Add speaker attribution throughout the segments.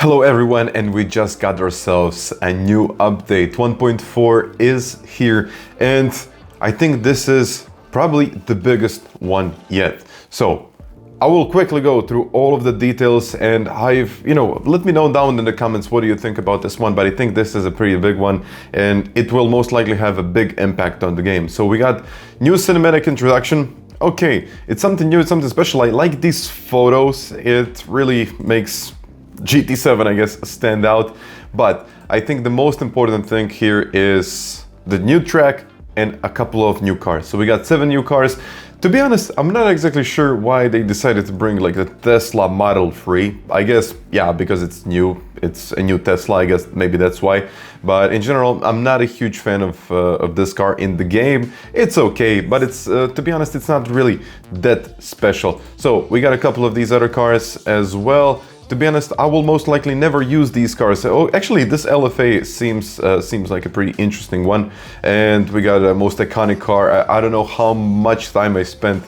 Speaker 1: Hello everyone, and we just got ourselves a new update. 1.4 is here, and I think this is probably the biggest one yet. So I will quickly go through all of the details, and let me know down in the comments what do you think about this one, but I think this is a pretty big one and it will most likely have a big impact on the game. So we got new cinematic introduction. Okay, it's something new, it's something special. I like these photos. It really makes GT7, I guess, stand out. But I think the most important thing here is the new track and a couple of new cars. So we got 7 new cars. To be honest, I'm not exactly sure why they decided to bring like the Tesla Model 3. I guess, yeah, because it's new. It's a new Tesla, I guess maybe that's why. But in general, I'm not a huge fan of this car in the game. It's okay, but it's to be honest, it's not really that special. So we got a couple of these other cars as well. To be honest, I will most likely never use these cars. Oh, actually, this LFA seems like a pretty interesting one. And we got a most iconic car. I don't know how much time I spent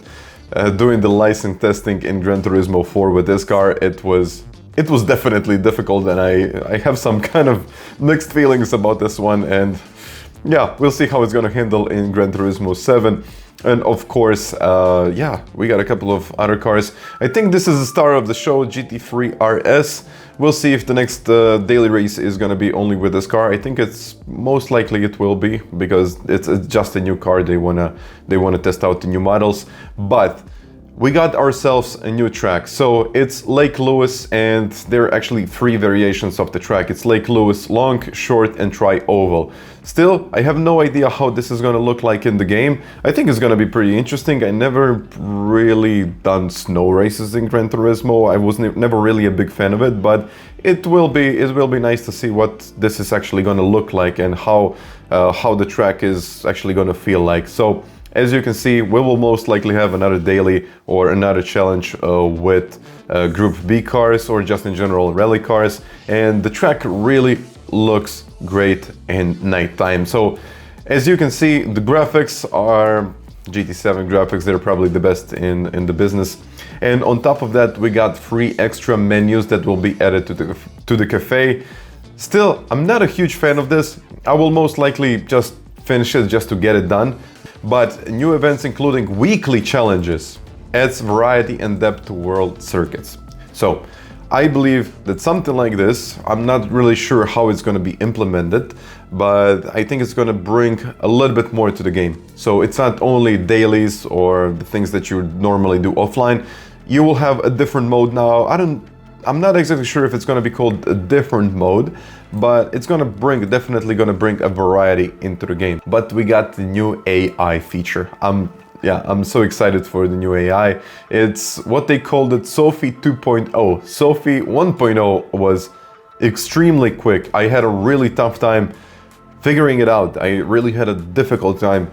Speaker 1: doing the license testing in Gran Turismo 4 with this car. It was definitely difficult, and I have some kind of mixed feelings about this one. And yeah, we'll see how it's gonna handle in Gran Turismo 7. And of course, yeah, we got a couple of other cars. I think this is the star of the show, GT3 RS. We'll see if the next daily race is gonna be only with this car. I think it's most likely it will be, because it's just a new car. They wanna test out the new models. But we got ourselves a new track. So it's Lake Lewis, and there are actually 3 variations of the track. It's Lake Lewis long, short, and tri-oval. Still, I have no idea how this is gonna look like in the game. I think it's gonna be pretty interesting. I never really done snow races in Gran Turismo. I was never really a big fan of it, but it will be nice to see what this is actually gonna look like and how the track is actually gonna feel like. So as you can see, we will most likely have another daily or another challenge with Group B cars, or just in general rally cars, and the track really looks great in nighttime. So as you can see, the graphics are GT7 graphics. They're probably the best in the business, and on top of that we got 3 extra menus that will be added to the cafe. Still, I'm not a huge fan of this. I will most likely just finish it just to get it done. But new events including weekly challenges adds variety and depth to world circuits. So I believe that something like this, I'm not really sure how it's going to be implemented, but I think it's going to bring a little bit more to the game. So it's not only dailies or the things that you would normally do offline. You will have a different mode now. I'm not exactly sure if it's going to be called a different mode, but it's definitely going to bring a variety into the game. But we got the new AI feature. I'm so excited for the new AI. It's what they called it, Sophy 2.0. Sophy 1.0 was extremely quick. I had a really tough time figuring it out. I really had a difficult time,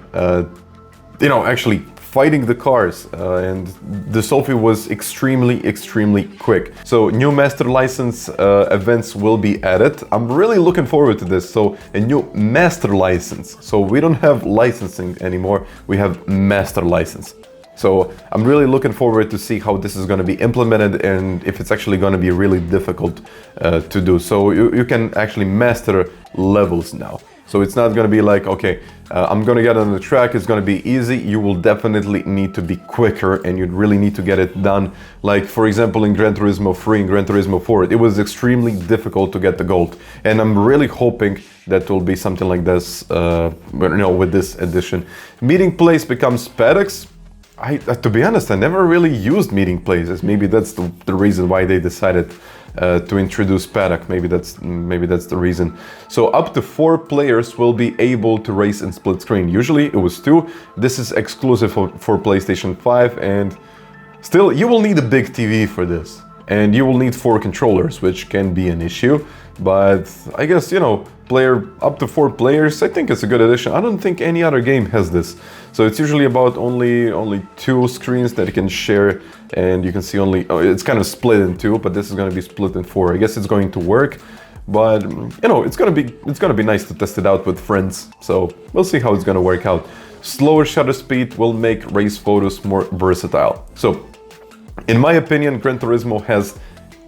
Speaker 1: actually fighting the cars, and the Sophy was extremely quick. So new master license events will be added. I'm really looking forward to this. So a new master license. So we don't have licensing anymore, we have master license. So I'm really looking forward to see how this is going to be implemented, and if it's actually going to be really difficult to do. So you can actually master levels now. So it's not going to be like, okay, I'm going to get on the track, it's going to be easy. You will definitely need to be quicker, and you'd really need to get it done. Like, for example, in Gran Turismo 3 and Gran Turismo 4, it was extremely difficult to get the gold. And I'm really hoping that will be something like this, with this edition. Meeting place becomes paddocks. To be honest, I never really used meeting places. Maybe that's the reason why they decided to introduce paddock. Maybe that's the reason. So up to 4 players will be able to race in split screen. Usually it was 2. This is exclusive for PlayStation 5, and still you will need a big TV for this, and you will need 4 controllers, which can be an issue. But I guess, up to 4 players, I think it's a good addition. I don't think any other game has this. So it's usually about only 2 screens that you can share, and you can see it's kind of split in 2, but this is going to be split in 4. I guess it's going to work, but it's gonna be nice to test it out with friends. So we'll see how it's gonna work out. Slower shutter speed will make race photos more versatile. So in my opinion, Gran Turismo has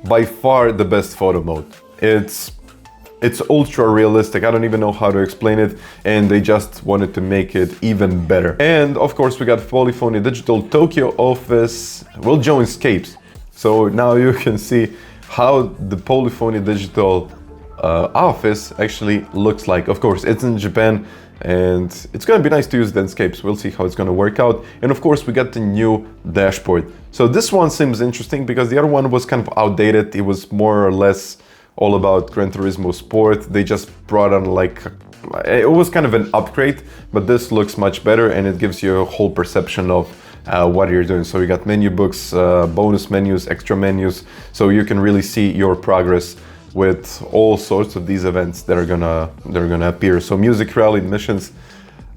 Speaker 1: by far the best photo mode. It's ultra realistic. I don't even know how to explain it, and they just wanted to make it even better. And of course we got Polyphonia Digital Tokyo office will join Scapes. So now you can see how the Polyphonia Digital office actually looks like. Of course it's in Japan, and it's gonna be nice to use the Scapes. We'll see how it's gonna work out. And of course we got the new dashboard. So this one seems interesting because the other one was kind of outdated. It was more or less all about Gran Turismo Sport. They just brought on like, it was kind of an upgrade, but this looks much better and it gives you a whole perception of what you're doing. So you got menu books, bonus menus, extra menus, so you can really see your progress with all sorts of these events that are gonna appear. So music rally missions.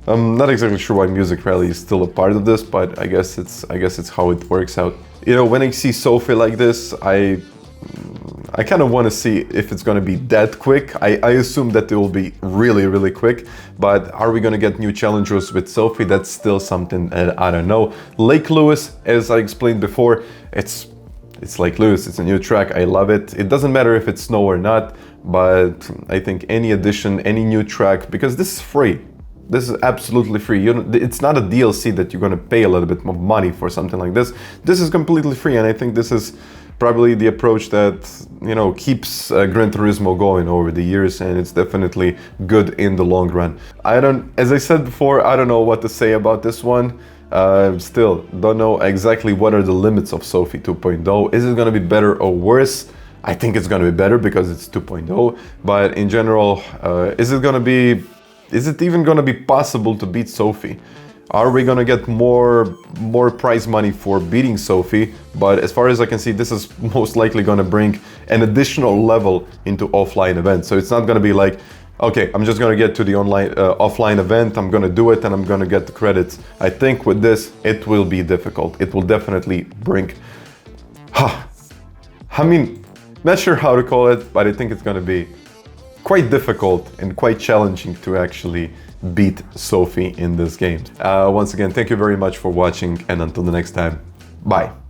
Speaker 1: I'm not exactly sure why music rally is still a part of this, but I guess it's how it works out. You know, when I see Sophy like this, I kind of want to see if it's going to be that quick. I assume that it will be really, really quick, but are we going to get new challengers with Sophy? That's still something that I don't know. Lake Lewis, as I explained before, it's Lake Lewis, it's a new track, I love it. It doesn't matter if it's snow or not, but I think any addition, any new track, because this is free. This is absolutely free. It's not a DLC that you're going to pay a little bit more money for something like this. This is completely free, and I think this is probably the approach that, you know, keeps Gran Turismo going over the years, and it's definitely good in the long run. As I said before, I don't know what to say about this one. Still don't know exactly what are the limits of Sophy 2.0. Is it going to be better or worse? I think it's going to be better because it's 2.0, but in general, is it even going to be possible to beat Sophy? Are we gonna get more prize money for beating Sophy? But as far as I can see, this is most likely gonna bring an additional level into offline events. So it's not gonna be like, okay, I'm just gonna get to the offline event, I'm gonna do it and I'm gonna get the credits. I think with this, it will be difficult. It will definitely bring, I mean, not sure how to call it, but I think it's gonna be quite difficult and quite challenging to actually beat Sophy in this game. Once again, thank you very much for watching, and until the next time, bye.